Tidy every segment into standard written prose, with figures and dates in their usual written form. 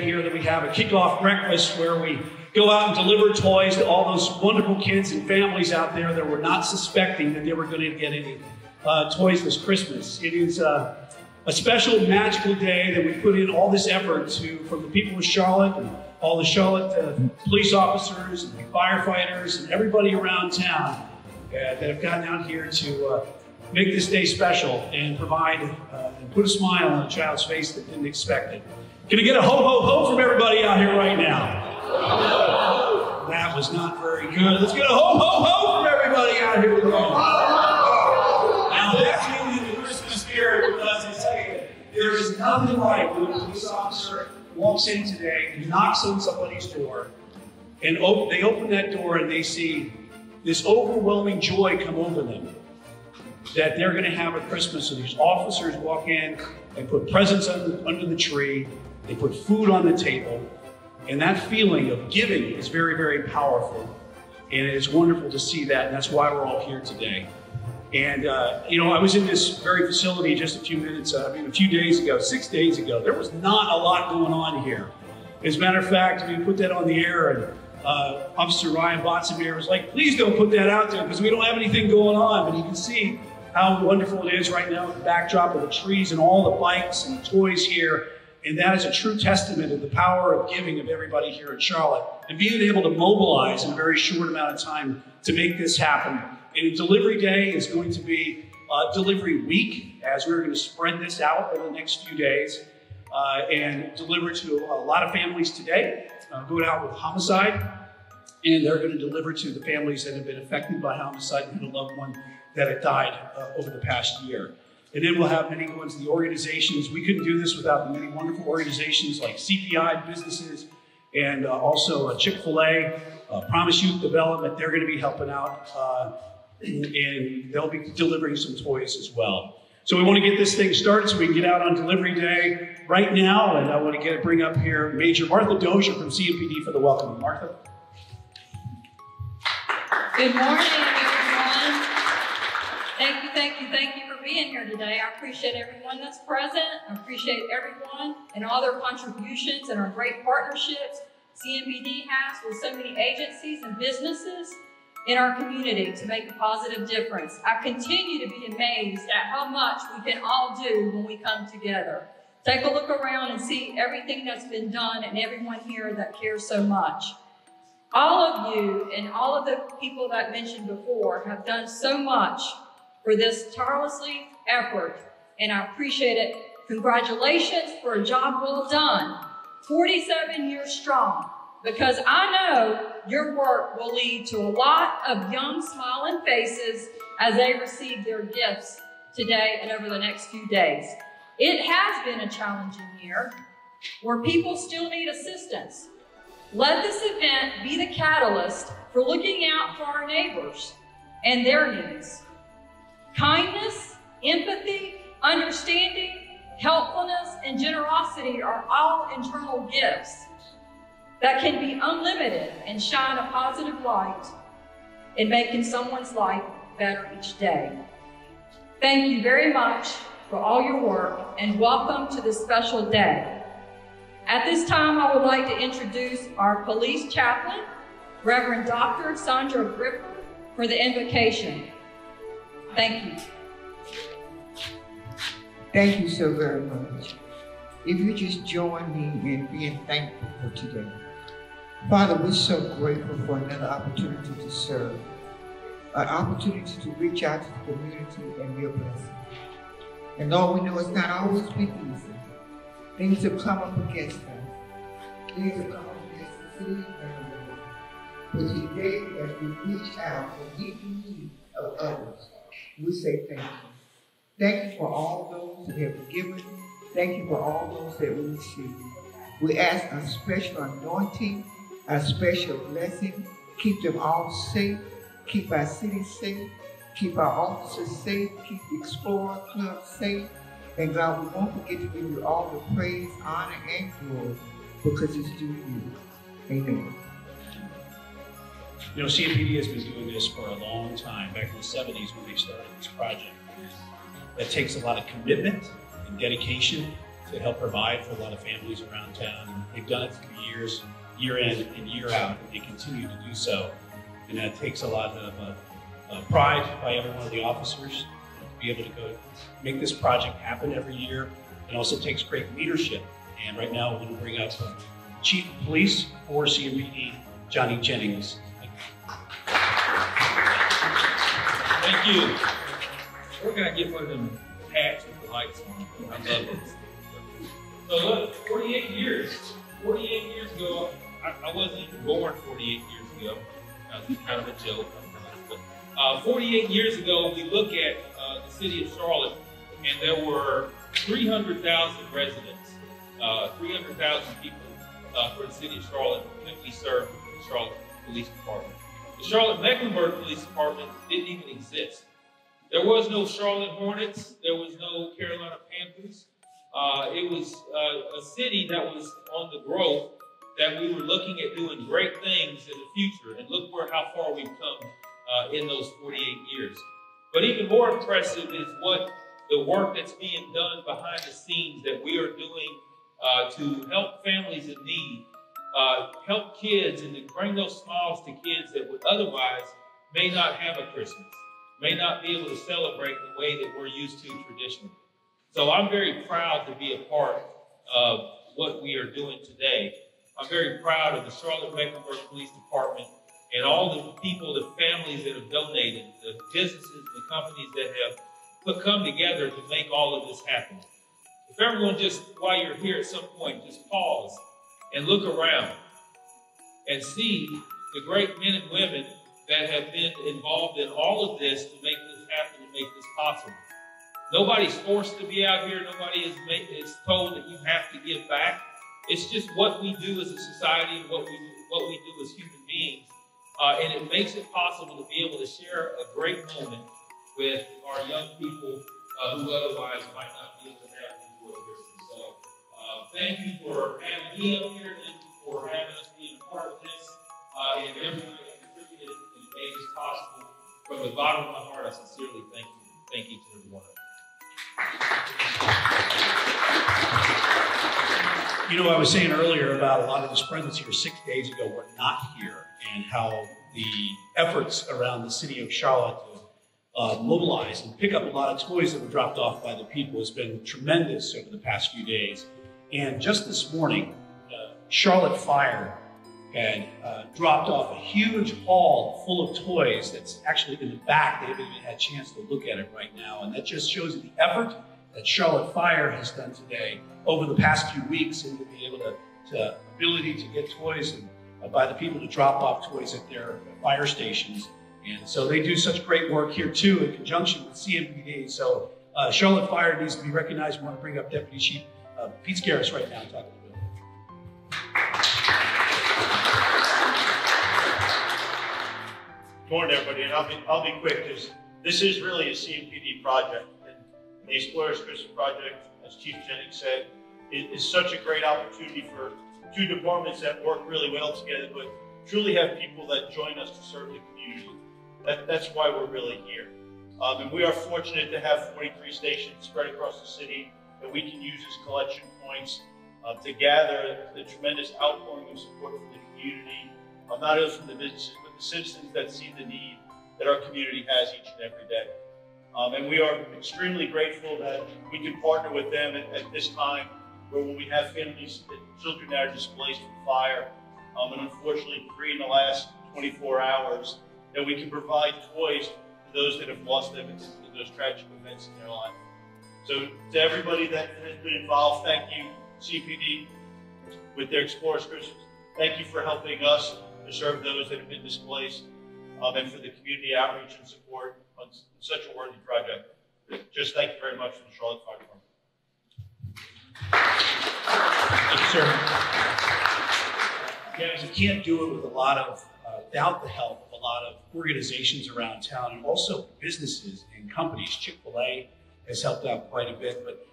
here that we have a kickoff breakfast where we go out and deliver toys to all those wonderful kids and families out there that were not suspecting that they were going to get any toys this Christmas. It is a special, magical day that we put in all this effort from the people of Charlotte and all the Charlotte police officers and firefighters and everybody around town that have gotten out here to make this day special and provide and put a smile on a child's face that didn't expect it. Can I get a ho, ho, ho from everybody out here right now? That was not very good. Let's get a ho, ho, ho from everybody out here today. Now that's really the Christmas spirit with us. I tell you, there is nothing like when a police officer walks in today and knocks on somebody's door, and they open that door and they see this overwhelming joy come over them that they're going to have a Christmas. So these officers walk in, they put presents under the tree, they put food on the table, and that feeling of giving is very, very powerful. And it is wonderful to see that, and that's why we're all here today. And, I was in this very facility just a few days ago, 6 days ago. There was not a lot going on here. As a matter of fact, we put that on the air, and Officer Ryan Botsomier was like, please don't put that out there because we don't have anything going on. But you can see how wonderful it is right now with the backdrop of the trees and all the bikes and the toys here. And that is a true testament of the power of giving of everybody here in Charlotte and being able to mobilize in a very short amount of time to make this happen. And Delivery Day is going to be Delivery Week, as we're going to spread this out over the next few days and deliver to a lot of families today. Going out with homicide, and they're going to deliver to the families that have been affected by homicide and had a loved one that had died over the past year. And then we'll have many ones, the organizations. We couldn't do this without the many wonderful organizations like CPI businesses and also Chick-fil-A, Promise Youth Development. They're going to be helping out, and they'll be delivering some toys as well. So we want to get this thing started so we can get out on Delivery Day right now. And I want to bring up here Major Martha Dozier from CMPD for the welcome. Martha. Good morning, everyone. Thank you for being here today. I appreciate everyone that's present. I appreciate everyone and all their contributions and our great partnerships CMPD has with so many agencies and businesses in our community to make a positive difference. I continue to be amazed at how much we can all do when we come together. Take a look around and see everything that's been done and everyone here that cares so much. All of you and all of the people that I mentioned before have done so much for this tirelessly effort, and I appreciate it. Congratulations for a job well done. 47 years strong, because I know your work will lead to a lot of young smiling faces as they receive their gifts today and over the next few days. It has been a challenging year where people still need assistance. Let this event be the catalyst for looking out for our neighbors and their needs. Kindness, empathy, understanding, helpfulness, and generosity are all internal gifts that can be unlimited and shine a positive light in making someone's life better each day. Thank you very much for all your work, and welcome to this special day. At this time, I would like to introduce our police chaplain, Reverend Dr. Sandra Gripper, for the invocation. Thank you. Thank you so very much. If you just join me in being thankful for today. Father, we're so grateful for another opportunity to serve, an opportunity to reach out to the community and be a blessing. And Lord, we know it's not always been easy. Things have come up against us. Things have come up against the city and the world. But today, as we reach out and meet the needs of others, we say thank you. Thank you for all those that have been given. Thank you for all those that we receive. We ask a special anointing, a special blessing. Keep them all safe. Keep our city safe. Keep our officers safe. Keep the Explorer Club safe. And God, we won't forget to give you all the praise, honor, and glory because it's due you. Amen. You know, CMPD has been doing this for a long time, back in the 70s when they started this project. That takes a lot of commitment and dedication to help provide for a lot of families around town. And they've done it for years, year in and year out, and they continue to do so. And that takes a lot of pride by every one of the officers to be able to go make this project happen every year. It also takes great leadership. And right now, we're going to bring up Chief of Police for CMPD, Johnny Jennings. Thank you. Where can I get one of them hats with the lights on? I love it. So look, 48 years ago, I wasn't even born 48 years ago. That was kind of a joke. 48 years ago, we look at the city of Charlotte, and there were 300,000 residents, 300,000 people for the city of Charlotte that we served with the Charlotte Police Department. The Charlotte-Mecklenburg Police Department didn't even exist. There was no Charlotte Hornets. There was no Carolina Panthers. It was a city that was on the growth, that we were looking at doing great things in the future. And look how far we've come in those 48 years. But even more impressive is what the work that's being done behind the scenes that we are doing to help families in need, help kids, and to bring those smiles to kids that would otherwise may not have a Christmas, may not be able to celebrate the way that we're used to traditionally. So I'm very proud to be a part of what we are doing today. I'm very proud of the Charlotte-Mecklenburg Police Department and all the people, the families that have donated, the businesses, the companies that have come together to make all of this happen. If everyone just, while you're here at some point, just pause and look around and see the great men and women that have been involved in all of this to make this happen and make this possible. Nobody's forced to be out here. Nobody is told that you have to give back. It's just what we do as a society and what we do as human beings. And it makes it possible to be able to share a great moment with our young people who otherwise might not be able to have before Christmas. So thank you for having me up here. Thank you for having us be a part of this. And everyone that contributed and made this possible. From the bottom of my heart, I sincerely thank you. Thank each and every one of you. You know, I was saying earlier about a lot of the presents here 6 days ago were not here, and how the efforts around the city of Charlotte to mobilize and pick up a lot of toys that were dropped off by the people has been tremendous over the past few days. And just this morning, Charlotte Fire had dropped off a huge haul full of toys that's actually in the back. They haven't even had a chance to look at it right now. And that just shows you the effort that Charlotte Fire has done today over the past few weeks, and to be able to ability to get toys and by the people to drop off toys at their fire stations. And so they do such great work here too, in conjunction with CMPD. So Charlotte Fire needs to be recognized. We want to bring up Deputy Chief Pete Cisneros right now and talk a little bit. Good morning, everybody, and I'll be quick, because this is really a CMPD project. And the Explorers Christmas Project, as Chief Jennings said, is such a great opportunity for two departments that work really well together, but truly have people that join us to serve the community. That's why we're really here. And we are fortunate to have 43 stations spread across the city that we can use as collection points to gather the tremendous outpouring of support from the community, not only from the businesses, but the citizens that see the need that our community has each and every day. And we are extremely grateful that we can partner with them at this time, where when we have families and children that are displaced from fire, and unfortunately 3 in the last 24 hours, that we can provide toys to those that have lost them in those tragic events in their life. So to everybody that has been involved, thank you, CPD, with their Explorers Christmas. Thank you for helping us to serve those that have been displaced, and for the community outreach and support on such a worthy project. Just thank you very much for the Charlotte Fire Department. Thank you, sir. Yeah, you can't do it with a lot of, without the help of a lot of organizations around town, and also businesses and companies. Chick-fil-A has helped out quite a bit, but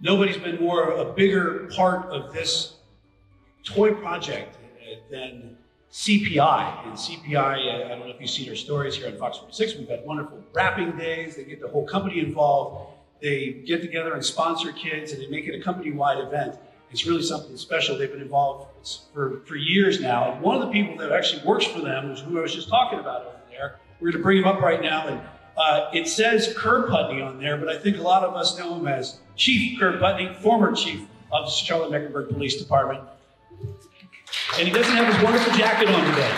nobody's been a bigger part of this toy project than CPI. And CPI, I don't know if you've seen our stories here on Fox 46, we've had wonderful wrapping days. They get the whole company involved. they get together and sponsor kids, and they make it a company-wide event. It's really something special. They've been involved for years now. And one of the people that actually works for them is who I was just talking about over there. We're going to bring him up right now. And it says Kerr Putney on there, but I think a lot of us know him as Chief Kerr Putney, former chief of the Charlotte-Mecklenburg Police Department. And he doesn't have his wonderful jacket on today.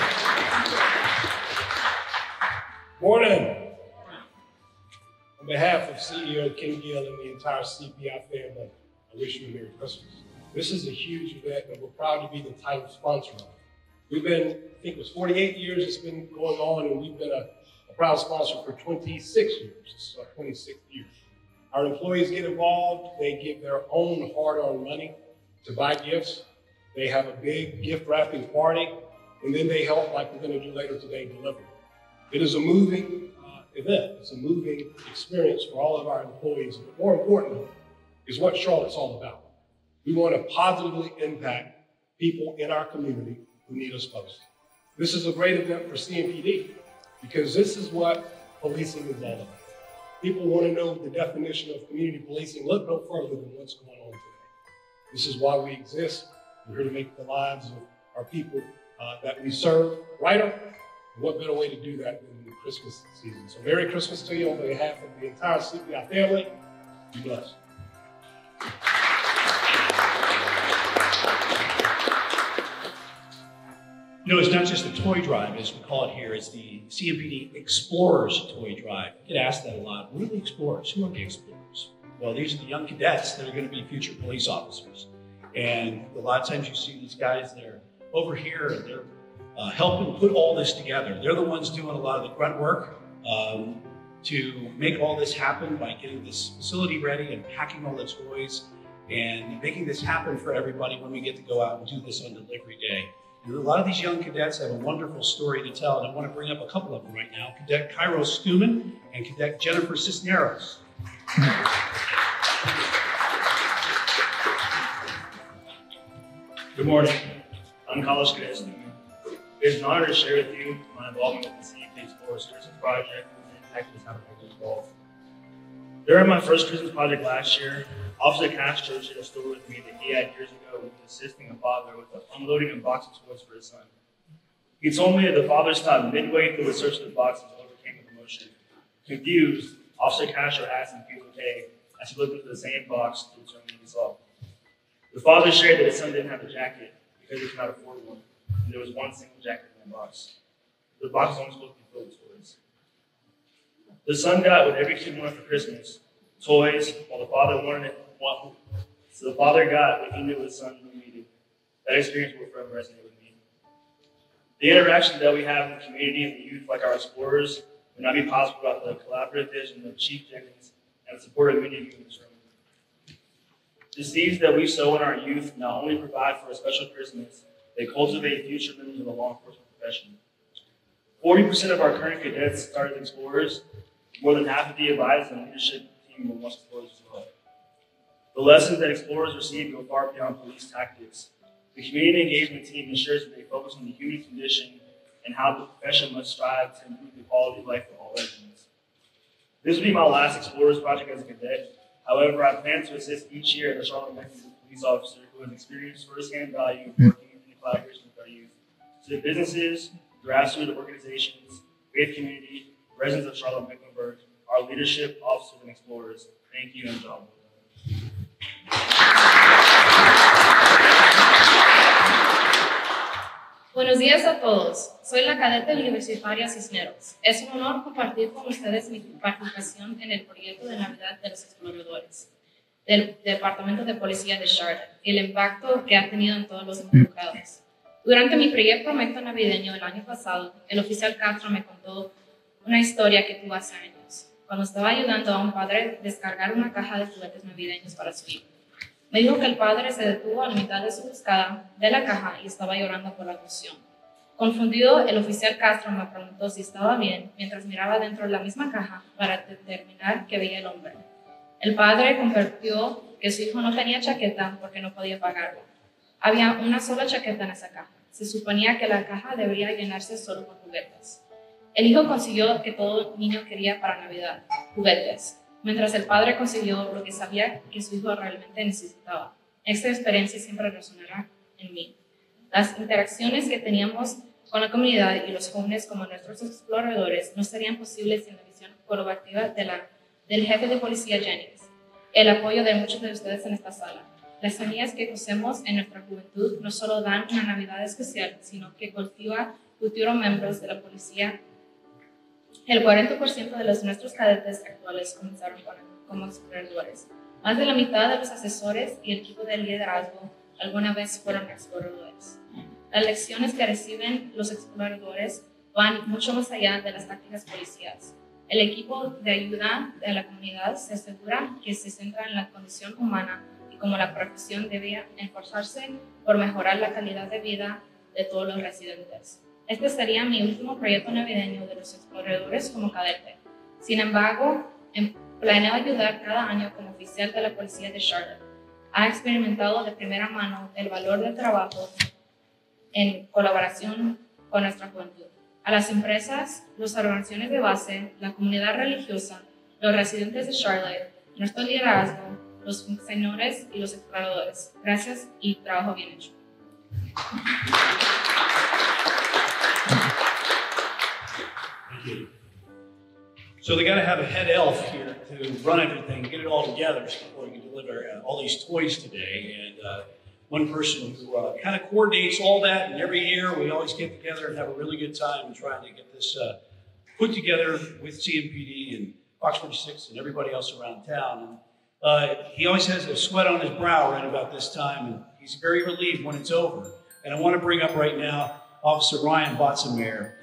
Morning. On behalf of CEO King Gill and the entire CPI family, I wish you a Merry Christmas. This is a huge event, and we're proud to be the title sponsor of it. We've been, I think it was 48 years it's been going on, and we've been a proud sponsor for 26 years. This is our 26th year. Our employees get involved. They give their own hard-earned money to buy gifts. They have a big gift wrapping party, and then they help, like we're going to do later today, deliver. It is a moving event. It's a moving experience for all of our employees. But more importantly, is what Charlotte's all about. We want to positively impact people in our community who need us most. This is a great event for CMPD because this is what policing is all about. People want to know the definition of community policing. Look no further than what's going on today. This is why we exist. We're here to make the lives of our people that we serve brighter. What better way to do that than the Christmas season? So Merry Christmas to you on behalf of the entire CPI family. Be blessed. You know, it's not just a toy drive, as we call it here. It's the CMPD Explorers Toy Drive. I get asked that a lot. What are the Explorers? Who are the Explorers? Well, these are the young cadets that are going to be future police officers. And a lot of times you see these guys that are over here, and they're helping put all this together. They're the ones doing a lot of the grunt work to make all this happen by getting this facility ready and packing all the toys and making this happen for everybody when we get to go out and do this on delivery day. And a lot of these young cadets have a wonderful story to tell, and I want to bring up a couple of them right now. Cadet Cairo Stewman and Cadet Jennifer Cisneros. Good morning. I'm College Cadet Stewman. It is an honor to share with you my involvement with the CMPD Explorers Christmas Project and activities how to make it involved. During my first Christmas project last year, Officer Cash shared a story with me that he had years ago with assisting a father with unloading a box of toys for his son. He told me that the father stopped midway through the search of the boxes and overcame with emotion. Confused, Officer Cash asked him if he was okay as he looked into the same box to determine what he saw. The father shared that his son didn't have a jacket because he could not afford one, and there was one single jacket in the box. The box was only supposed to be filled with toys. The son got what every kid wanted for Christmas, toys, while the father wanted it. So the father got what he knew his son needed. That experience will forever resonate with me. The interactions that we have in the community and the youth, like our explorers, would not be possible without the collaborative vision of Chief Jennings and the support of many of you in this room. The seeds that we sow in our youth not only provide for a special Christmas, they cultivate future members of the law enforcement profession. 40% of our current cadets started as explorers. More than half of the advisors and leadership team were once explorers as well. The lessons that explorers receive go far beyond police tactics. The community engagement team ensures that they focus on the human condition and how the profession must strive to improve the quality of life for all residents. This will be my last Explorers project as a cadet. However, I plan to assist each year as a Charlotte-Mecklenburg police officer who has experienced firsthand value of working in collaboration with our youth. To the businesses, grassroots organizations, faith community, residents of Charlotte-Mecklenburg, our leadership, officers, and explorers, thank you and job well done. Buenos días a todos. Soy la cadete universitaria Cisneros. Es un honor compartir con ustedes mi participación en el proyecto de Navidad de los Exploradores del Departamento de Policía de Charlotte y el impacto que ha tenido en todos los involucrados. Durante mi primer proyecto navideño el año pasado, el oficial Castro me contó una historia que tuvo hace años, cuando estaba ayudando a un padre a descargar una caja de juguetes navideños para su hijo. Me dijo que el padre se detuvo a la mitad de su búsqueda de la caja y estaba llorando por la emoción. Confundido, el oficial Castro me preguntó si estaba bien mientras miraba dentro de la misma caja para determinar qué veía el hombre. El padre compartió que su hijo no tenía chaqueta porque no podía pagarla. Había una sola chaqueta en esa caja. Se suponía que la caja debería llenarse solo con juguetes. El hijo consiguió que todo niño quería para Navidad, juguetes. mientras el padre consiguió lo que sabía que su hijo realmente necesitaba. Esta experiencia siempre resonará en mí. Las interacciones que teníamos con la comunidad y los jóvenes como nuestros exploradores no serían posibles sin la visión colaborativa del jefe de policía Jennings, el apoyo de muchos de ustedes en esta sala. Las semillas que cosemos en nuestra juventud no solo dan una Navidad especial, sino que cultiva futuros miembros de la policía. El 40% de nuestros cadetes actuales comenzaron como exploradores. Más de la mitad de los asesores y el equipo de liderazgo alguna vez fueron exploradores. Las lecciones que reciben los exploradores van mucho más allá de las tácticas policiales. El equipo de ayuda de la comunidad se asegura que se centra en la condición humana y cómo la profesión debe esforzarse por mejorar la calidad de vida de todos los residentes. Este sería mi último proyecto navideño de los exploradores como cadete. Sin embargo, planeo ayudar cada año como oficial de la policía de Charlotte. Ha experimentado de primera mano el valor del trabajo en colaboración con nuestra juventud. A las empresas, las organizaciones de base, la comunidad religiosa, los residentes de Charlotte, nuestro liderazgo, los funcionarios y los exploradores. Gracias y trabajo bien hecho. Thank you. So they got to have a head elf here to run everything, get it all together before we can deliver all these toys today. And one person who kind of coordinates all that, and every year we always get together and have a really good time trying to get this put together with CMPD and Fox 46 and everybody else around town. And he always has a sweat on his brow right about this time, and he's very relieved when it's over. And I want to bring up right now Officer Ryan Botzenmeyer.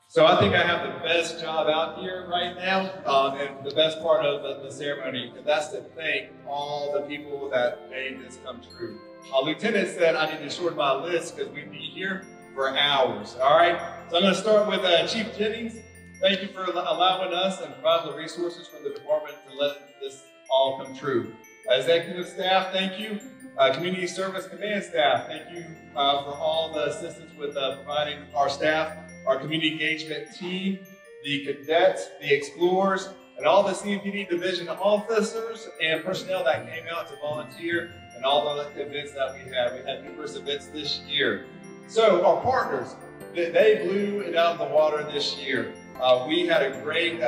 So I think I have the best job out here right now, and the best part of the ceremony, and that's to thank all the people that made this come true. Lieutenant said I need to shorten my list because we'd be here for hours, all right? So I'm going to start with Chief Jennings. Thank you for allowing us and providing the resources for the department to let this all come true. Executive staff, thank you. Community Service Command staff, thank you for all the assistance with providing our staff. Our community engagement team, the cadets, the explorers, and all the CMPD division officers and personnel that came out to volunteer, and all the events that we had. We had numerous events this year. So our partners, they blew it out of the water this year. We had a great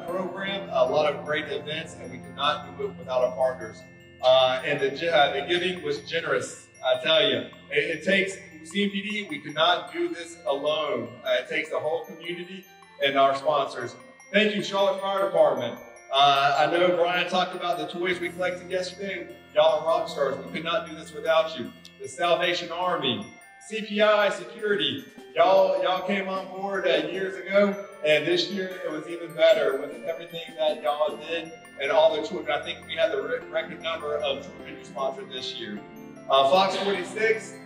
program, a lot of great events, and we could not do it without our partners. And the giving was generous, I tell you. It takes CMPD, we could not do this alone. It takes the whole community and our sponsors. Thank you, Charlotte Fire Department. I know Brian talked about the toys we collected yesterday. Y'all are rock stars. We could not do this without you. The Salvation Army, CPI Security. Y'all came on board years ago, and this year it was even better with everything that y'all did and all the children. I think we had the record number of children you sponsored this year. Fox 46.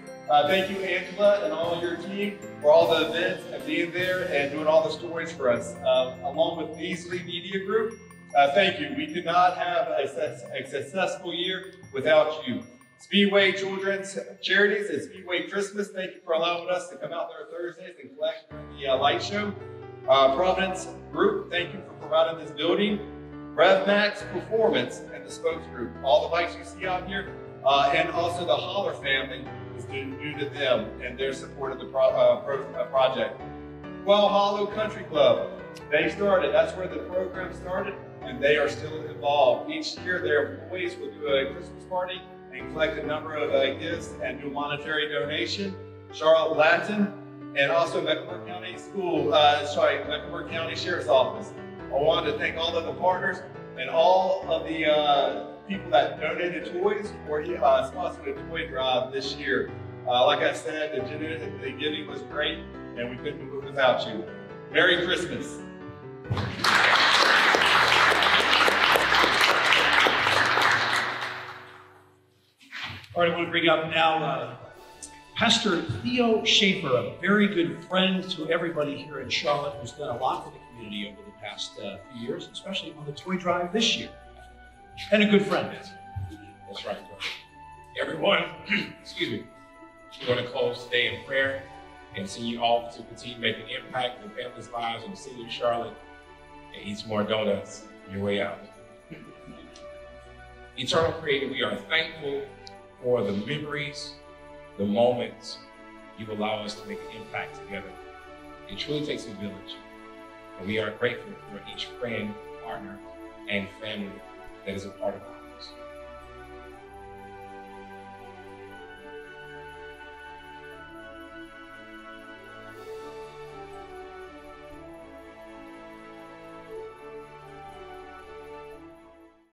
Thank you, Angela, and all your team for all the events and being there and doing all the stories for us. Along with Beasley Media Group, thank you. We could not have a successful year without you. Speedway Children's Charities and Speedway Christmas, thank you for allowing us to come out there Thursdays and collect during the light show. Providence Group, thank you for providing this building. RevMax Performance and the Spokes Group, all the bikes you see out here, and also the Holler family is due to them and their support of the project. Well Hollow Country Club, they started, that's where the program started, and they are still involved. Each year their employees will do a Christmas party and collect a number of gifts and do a monetary donation. Charlotte Latin, and also Mecklenburg County Mecklenburg County Sheriff's Office. I wanted to thank all of the partners and all of the people that donated toys or sponsored a toy drive this year. Like I said, the giving was great, and we couldn't do it without you. Merry Christmas. All right, I want to bring up now Pastor Theo Shaffer, a very good friend to everybody here in Charlotte, who's done a lot for the community over the past few years, especially on the toy drive this year. And a good friend. That's right, brother. Everyone, excuse me, we're going to close today in prayer. and send you all to continue to make an impact in families' lives in the city of Charlotte and eat some more donuts on your way out. Eternal Creator, we are thankful for the memories, the moments you allow us to make an impact together. It truly takes a village, and we are grateful for each friend, partner, and family that is a part of our lives.